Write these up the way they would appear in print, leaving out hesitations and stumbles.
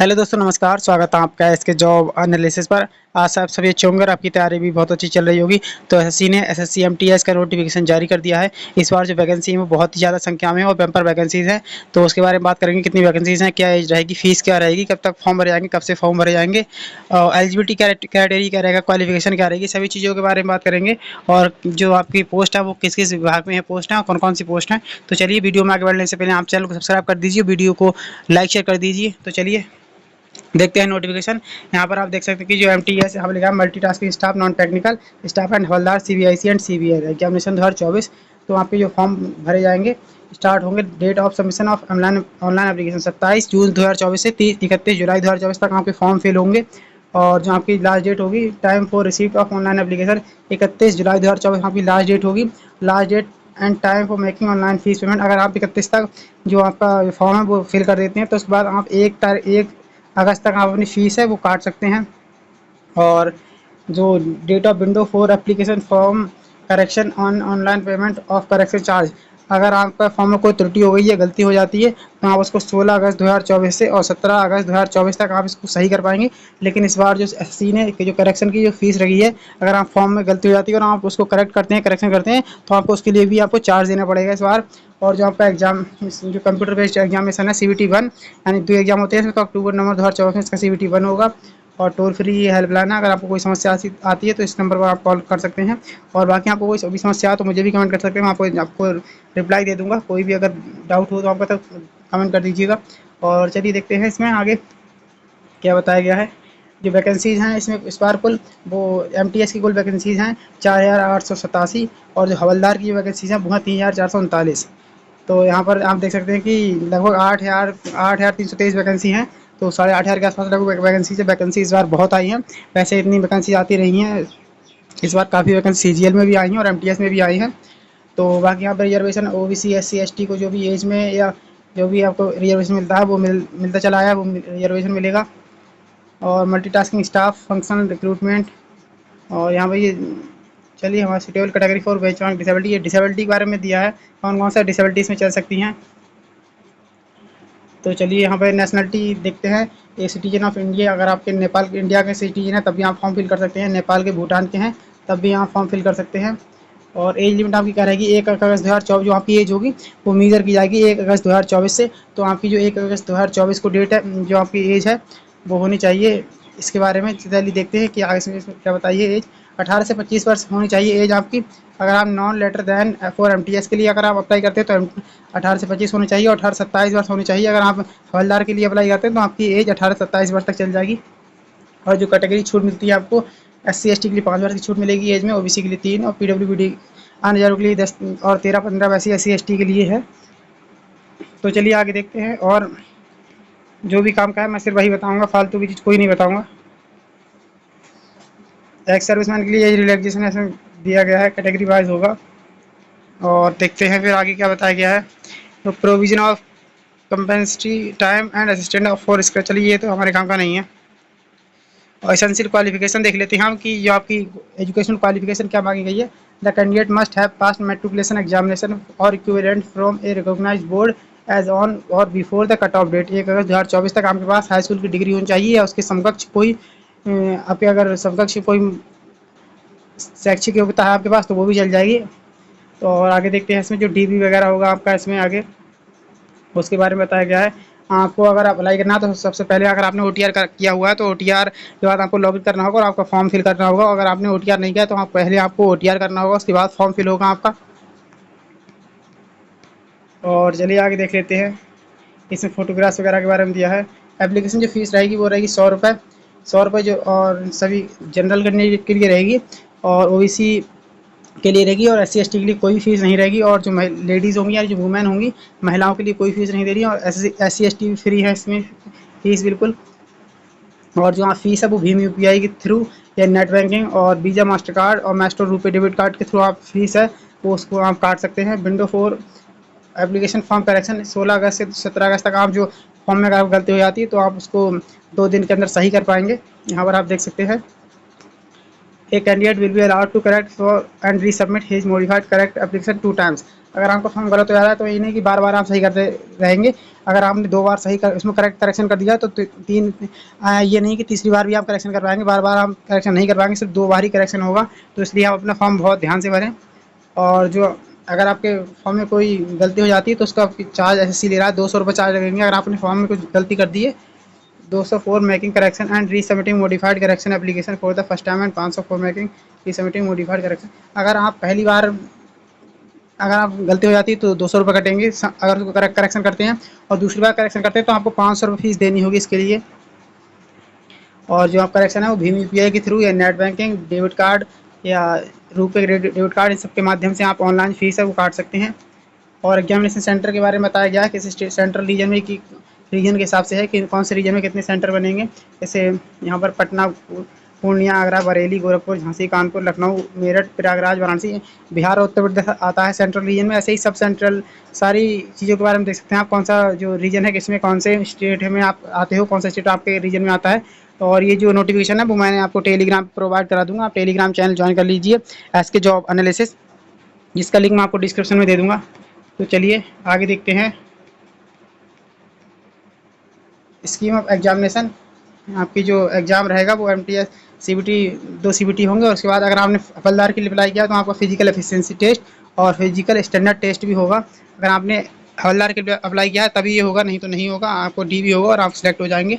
Hello दोस्तों, नमस्कार। स्वागत है आपका इसके जॉब एनालिसिस पर। आशा आप सभी अच्छे होंगे और आपकी तैयारी भी बहुत अच्छी चल रही होगी। तो एसएससी ने एसएससी एमटीएस का नोटिफिकेशन जारी कर दिया है। इस बार जो वैकेंसी है वो बहुत ही ज़्यादा संख्या में और बम्पर वैकेंसीज हैं। तो उसके बारे में बात करेंगे, कितनी वैकेंसीज हैं, क्या एज रहेगी, फीस क्या रहेगी, कब तक फॉर्म भरे जाएंगे, कब से फॉर्म भरे जाएंगे, एलिजिबिलिटी क्राइटेरिया क्या रहेगा, क्वालिफिकेशन क्या रहेगी, सभी चीज़ों के बारे में बात करेंगे। और जो आपकी पोस्ट है वो किस किस विभाग में है पोस्ट है और कौन कौन सी पोस्ट है। तो चलिए, वीडियो में आगे बढ़ने से पहले आप चैनल को सब्सक्राइब कर दीजिए, वीडियो को लाइक शेयर कर दीजिए। तो चलिए देखते हैं नोटिफिकेशन। यहाँ पर आप देख सकते हैं कि जो एमटीएस हम लिखा है multitasking staff non technical staff and havildar CBIC and CBI examination 2024। तो वहाँ पे जो फॉर्म भरे जाएंगे स्टार्ट होंगे। Date of submission of online online application 27 June 2024 से 31 जुलाई 2024 तक आपके फॉर्म फिल होंगे। और जो आपकी लास्ट डेट होगी time for receipt of online application 31 July 2024 आपकी लास्ट डेट होगी। Last date and time for making online fees payment. अगर आप 31 तक जो आपका फॉर्म है वो फिल कर देते हैं तो उसके बाद आप 1 अगस्त तक आप अपनी फ़ीस है वो काट सकते हैं। और जो date of window for application form correction on online payment of correction charge. अगर आपका फॉर्म में कोई त्रुटि हो गई है, गलती हो जाती है, तो आप उसको 16 अगस्त 2024 से और 17 अगस्त 2024 तक आप इसको सही कर पाएंगे। लेकिन इस बार जो एसएससी ने जो करेक्शन की जो फीस रखी है, अगर आप फॉर्म में गलती हो जाती है और आप उसको करेक्ट करते हैं, करेक्शन करते हैं, तो आपको उसके लिए भी आपको चार्ज देना पड़ेगा इस बार। और जो आपका एग्जाम जो कंप्यूटर बेस्ड एग्जामिनेशन है CBT 1, यानी 2 एग्जाम होते हैं इसमें, तो अक्टूबर नवंबर 2024 में इसका CBT 1 होगा। और टोल फ्री हेल्पलाइन है, अगर आपको कोई समस्या आती है तो इस नंबर पर आप कॉल कर सकते हैं। और बाकी आपको कोई भी समस्या हो तो मुझे भी कमेंट कर सकते हैं, मैं आपको रिप्लाई दे दूंगा। कोई भी अगर डाउट हो तो आपका तो कमेंट कर दीजिएगा। और चलिए देखते हैं इसमें आगे क्या बताया गया है। जो वैकेंसीज़ हैं इसमें इस बार कुल वो एमटीएस की कुल वैकेंसीज़ हैं 4887। और जो हवलदार की वैकेंसीज़ हैं वो हैं 3439। तो यहाँ पर आप देख सकते हैं कि लगभग 8,323 वैकेंसी हैं। तो 8,500 के आसपास लगभग वैकेंसी से वैकेंसी इस बार बहुत आई हैं। वैसे इतनी वैकेंसी आती रही हैं, इस बार काफ़ी वैकेंसी सीजीएल में भी आई हैं और एमटीएस में भी आई हैं। तो बाकी यहाँ पर रिजर्वेशन ओबीसी SC ST को जो भी एज में या जो भी आपको रिजर्वेशन मिलता है वो मिलता चला आया, वो रिजर्वेशन मिलेगा। और मल्टीटास्किंग स्टाफ फंक्शनल रिक्रूटमेंट। और यहाँ पर ये चलिए हमारा suitable category for benchmark disability, ये डिसेबिलिटी के बारे में दिया है, कौन कौन सा डिसेबिलिटी इसमें चल सकती हैं। तो चलिए यहाँ पर नेशनलिटी देखते हैं। ये सिटीजन ऑफ इंडिया, अगर आपके नेपाल के इंडिया के सिटीजन हैं तब भी आप फॉर्म फिल कर सकते हैं, नेपाल के भूटान के हैं तब भी आप फॉर्म फिल कर सकते हैं। और एज लिमिट आपकी क्या रहेगी, 1 अगस्त 2024 जो आपकी एज होगी वो मेजर की जाएगी 1 अगस्त 2024 से। तो आपकी जो 1 अगस्त 2024 को डेट है, जो आपकी एज है वो होनी चाहिए। इसके बारे में चलिए देखते हैं कि आगे से इसमें क्या बताइए। एज 18 से 25 वर्ष होनी चाहिए एज आपकी। अगर आप not later than for MTS के लिए अगर आप अप्लाई करते हैं तो 18 से 25 होनी चाहिए और 18 से 27 वर्ष होनी चाहिए। अगर आप हवलदार के लिए अप्लाई करते हैं तो आपकी एज 18 से 27 वर्ष तक चल जाएगी। और जो कैटेगरी छूट मिलती है आपको, SC ST के लिए 5 वर्ष की छूट मिलेगी एज में, ओबीसी के लिए 3 और PWD अन्य रिजर्व के लिए 10 और 13-15 वैसे SC ST के लिए है। तो चलिए आगे देखते हैं। और जो भी काम का है मैं सिर्फ वही बताऊंगा, फालतू की चीज़ कोई नहीं बताऊंगा। एक्स सर्विसमैन के लिए एज रिलैक्सेशन ऐसे दिया गया है, कैटेगरी वाइज होगा। और देखते हैं फिर आगे क्या बताया गया है। तो provision of compensatory time and assistant of for scratch, चलिए ये तो हमारे काम का नहीं है। और एसेंशियल क्वालिफिकेशन देख लेते हैं हम कि जो आपकी एजुकेशन क्वालिफिकेशन क्या मांगी गई है। The candidate must have pass matriculation examination or equivalent from a recognised board as on or before the cut off date. 1 अगस्त 2024 तक आपके पास हाई स्कूल की डिग्री होनी चाहिए या उसके समकक्ष कोई आपके अगर समकक्ष कोई शैक्षिक योग्यता है आपके पास तो वो भी चल जाएगी। तो और आगे देखते हैं इसमें जो DB वगैरह होगा आपका इसमें आगे उसके बारे में बताया गया है। आपको अगर अप्लाई करना है तो सबसे पहले अगर आपने OTR किया हुआ है तो OTR के बाद आपको लॉगिन करना होगा और आपका फॉर्म फिल करना होगा। अगर आपने OTR नहीं किया तो पहले आपको OTR करना होगा, उसके बाद फॉर्म फिल होगा आपका। और चलिए आगे देख लेते हैं। इसमें फ़ोटोग्राफ्स वगैरह के बारे में दिया है। एप्लीकेशन जो फ़ीस रहेगी वो रहेगी 100 रुपये, 100 रुपये जो, और सभी जनरल कैंडिडेट के लिए रहेगी और OBC के लिए रहेगी। और SC ST के लिए कोई फीस नहीं रहेगी। और जो लेडीज़ होंगी या जो वुमेन होंगी, महिलाओं के लिए कोई फीस नहीं दे रही है। और SC ST भी फ्री है इसमें फीस बिल्कुल। और जो फीस है वो भीम UPI के थ्रू या नेट बैंकिंग और वीज़ा मास्टर कार्ड और मास्टर रुपे डेबिट कार्ड के थ्रू आप फीस है वो उसको आप काट सकते हैं। Window for application form correction 16 अगस्त से 17 अगस्त तक आप जो फॉर्म में अगर गलती हो जाती है तो आप उसको 2 दिन के अंदर सही कर पाएंगे। यहाँ पर आप देख सकते हैं। A candidate will be allowed to correct for and resubmit his modified correct application 2 times। अगर आपका फॉर्म गलत हो जा रहा है तो ये नहीं कि बार-बार आप सही करते रहेंगे। अगर आपने 2 बार सही कर इसमें करेक्शन कर दिया तो ये नहीं कि तीसरी बार भी आप करेक्शन कर पाएँगे, बार-बार आप करेक्शन नहीं कर पाएँगे, सिर्फ़ 2 बार ही करेक्शन होगा। तो इसलिए आप अपना फॉर्म बहुत ध्यान से भरें। और जो अगर आपके फॉर्म में कोई गलती हो जाती है तो उसका चार्ज एसएससी ले रहा है, ₹200 चार्ज लगेंगे। अगर आपने फॉर्म में कुछ गलती कर दी है, 204 making correction and resubmitting modified correction application for the first time and 500 for making resubmitting modified correction. अगर आप पहली बार अगर आप गलती हो जाती है तो ₹200 कटेंगे। अगर उसको करेक्शन करते हैं और दूसरी बार करेक्शन करते हैं तो आपको ₹500 फीस देनी होगी इसके लिए। और जो आप करेक्शन है वो भीम यूपीआई के थ्रू या नेट बैंकिंग, डेबिट कार्ड या रुपे डेबिट कार्ड, इन सब के माध्यम से आप ऑनलाइन फीस है वो काट सकते हैं। और एग्जामिनेशन सेंटर के बारे में बताया गया है, किस सेंट्रल रीजन में कि रीजन के हिसाब से है कि कौन से रीजन में कितने सेंटर बनेंगे। जैसे यहाँ पर पटना, पूर्णिया, आगरा, बरेली, गोरखपुर, झांसी, कानपुर, लखनऊ, मेरठ, प्रयागराज, वाराणसी, बिहार और उत्तर प्रदेश आता है सेंट्रल रीजन में। ऐसे ही सब सेंट्रल सारी चीज़ों के बारे में देख सकते हैं आप, कौन सा जो रीजन है किसमें कौन से स्टेट में आप आते हो, कौन सा स्टेट आपके रीजन में आता है। और ये जो नोटिफिकेशन है वो मैंने आपको टेलीग्राम प्रोवाइड करा दूंगा, आप टेलीग्राम चैनल ज्वाइन कर लीजिए एसके जॉब एनालिसिस, जिसका लिंक मैं आपको डिस्क्रिप्शन में दे दूंगा। तो चलिए आगे देखते हैं। स्कीम ऑफ एग्जामिनेशन, आपकी जो एग्ज़ाम रहेगा वो एमटीएस सीबीटी, 2 सीबीटी होंगे। और उसके बाद अगर आपने हवलदार के लिए अप्लाई किया तो आपका फिजिकल एफिशिएंसी टेस्ट और फिजिकल स्टैंडर्ड टेस्ट भी होगा। अगर आपने हवलदार के लिए अप्लाई किया है तभी ये होगा, नहीं तो नहीं होगा। आपको डी भी होगा और आप सिलेक्ट हो जाएंगे।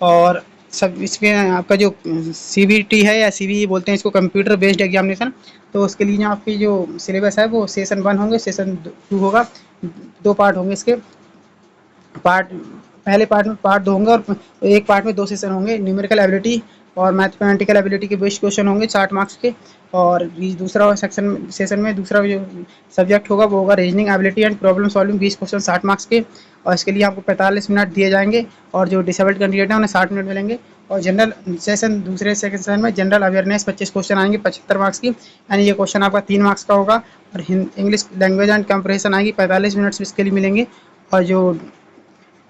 और सब इसमें आपका जो सीबीटी है या सीबीई बोलते हैं इसको, कंप्यूटर बेस्ड एग्जामिनेशन, तो उसके लिए आपकी जो सिलेबस है वो सेशन 1 होंगे, सेशन 2 होगा। 2 पार्ट होंगे इसके। पार्ट पहले पार्ट में पार्ट 2 होंगे और एक पार्ट में 2 सेशन होंगे। न्यूमेरिकल एबिलिटी और मैथमेटिकल एबिलिटी के बेस्ड क्वेश्चन होंगे 60 मार्क्स के। और दूसरा सेशन में दूसरा जो सब्जेक्ट होगा वो होगा reasoning ability and problem solving, 20 question 60 marks के। और इसके लिए आपको 45 मिनट दिए जाएंगे। और जो डिसेबल्ड कैंडिडेट हैं उन्हें 60 मिनट मिलेंगे। और जनरल सेशन, दूसरे सेशन में जनरल अवेयरनेस 25 क्वेश्चन आएंगे 75 मार्क्स की, यानी ये क्वेश्चन आपका 3 मार्क्स का होगा। और इंग्लिश लैंग्वेज एंड कंप्रेशन आएगी, 45 मिनट्स इसके लिए मिलेंगे। और जो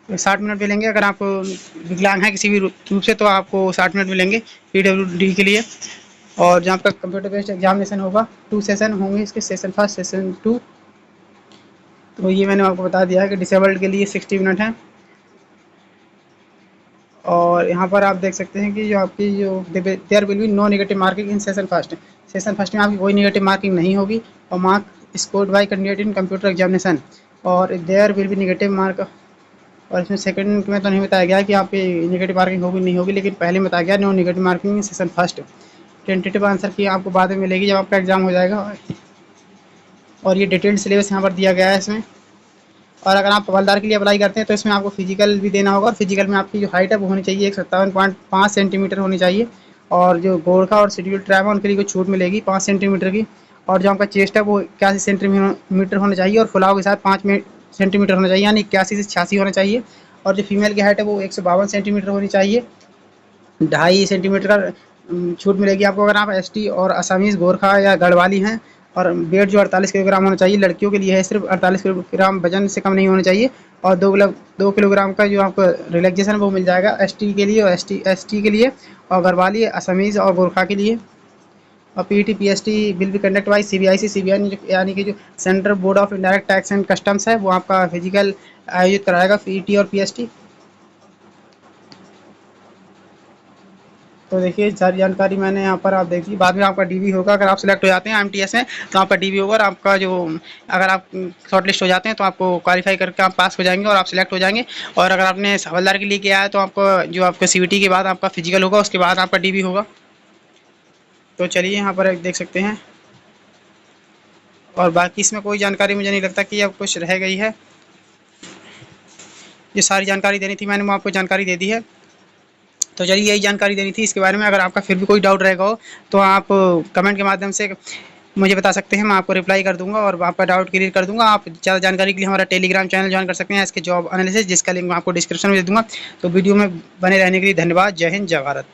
60 मिनट मिलेंगे, अगर आप विकलांग हैं किसी भी रूप से तो आपको 60 मिनट मिलेंगे पीडब्ल्यूडी के लिए। और जहाँ पर कंप्यूटर बेस्ड एग्जामिनेशन होगा, 2 सेशन होंगे इसके, सेशन 1, सेशन 2। तो ये मैंने आपको बता दिया है कि डिसेबल्ड के लिए 60 मिनट हैं। और यहाँ पर आप देख सकते हैं कि जो आपकी जो there will be no negative marking in session first. Session first में आपकी कोई नेगेटिव मार्किंग नहीं होगी। और mark scored by candidate in computer examination, और there will be negative mark. और इसमें सेकंड में तो नहीं बताया गया कि आपकी नेगेटिव मार्किंग होगी नहीं होगी, लेकिन पहले बताया गया no negative marking in session first. Tentative answer key आपको बाद में मिलेगी जब आपका एग्जाम हो जाएगा। और ये डिटेल्ड सिलेबस यहाँ पर दिया गया है इसमें। और अगर आप हवलदार के लिए अप्लाई करते हैं तो इसमें आपको फिजिकल भी देना होगा। और फिजिकल में आपकी जो हाइट है वो होनी चाहिए 157.5 सेंटीमीटर होनी चाहिए। और जो गोरखा और शेड्यूल ट्राइब है उनके लिए छूट मिलेगी 5 सेंटीमीटर की। और जो आपका चेस्ट है वो 81 सेंटीमीटर होना चाहिए। और फुलाव के साथ 5 सेंटीमीटर होना चाहिए, यानी 81 से 86 होना चाहिए। और जो फीमेल की हाइट है वो 152 सेंटीमीटर होनी चाहिए। 2.5 सेंटीमीटर का छूट मिलेगी आपको अगर आप एसटी और असामीज, गोरखा या गढ़वाली हैं। और वेट जो 48 किलोग्राम होना चाहिए, लड़कियों के लिए है सिर्फ 48 किलोग्राम, वजन से कम नहीं होना चाहिए। और 2 किलोग्राम का जो आपको रिलैक्सेशन वो मिल जाएगा एसटी के लिए और एसटी के लिए, और गढ़वाली, असमीज और गोरखा के लिए। और PET PST will be conduct by CBIC, CBI यानी कि जो central board of indirect tax and customs है वो आपका फिजिकल आयोजित कराएगा पीईटी और पीएसटी। तो देखिए सारी जानकारी मैंने यहाँ पर आप देखिए। बाद में आपका डीवी होगा, अगर आप सिलेक्ट हो जाते हैं एमटीएस में तो आपका डीवी होगा। और आपका जो अगर आप शॉर्ट लिस्ट हो जाते हैं तो आपको क्वालिफाई करके आप पास हो जाएंगे और आप सिलेक्ट हो जाएंगे। और अगर आपने हवलदार के लिए किया है तो आपको जो आपका सीबीटी के बाद आपका फिजिकल होगा, उसके बाद आपका डीवी होगा। तो चलिए यहाँ पर देख सकते हैं। और बाकी इसमें कोई जानकारी मुझे नहीं लगता कि अब कुछ रह गई है। ये सारी जानकारी देनी थी मैंने, वो आपको जानकारी दे दी है। तो चलिए यही जानकारी देनी थी इसके बारे में। अगर आपका फिर भी कोई डाउट रहेगा हो तो आप कमेंट के माध्यम से मुझे बता सकते हैं, मैं आपको रिप्लाई कर दूंगा और आपका डाउट क्लियर कर दूंगा। आप ज़्यादा जानकारी के लिए हमारा टेलीग्राम चैनल ज्वाइन कर सकते हैं इसके जॉब एनालिसिस, जिसका लिंक मैं आपको डिस्क्रिप्शन में दे दूंगा। तो वीडियो में बने रहने के लिए धन्यवाद। जय हिंद, जय भारत।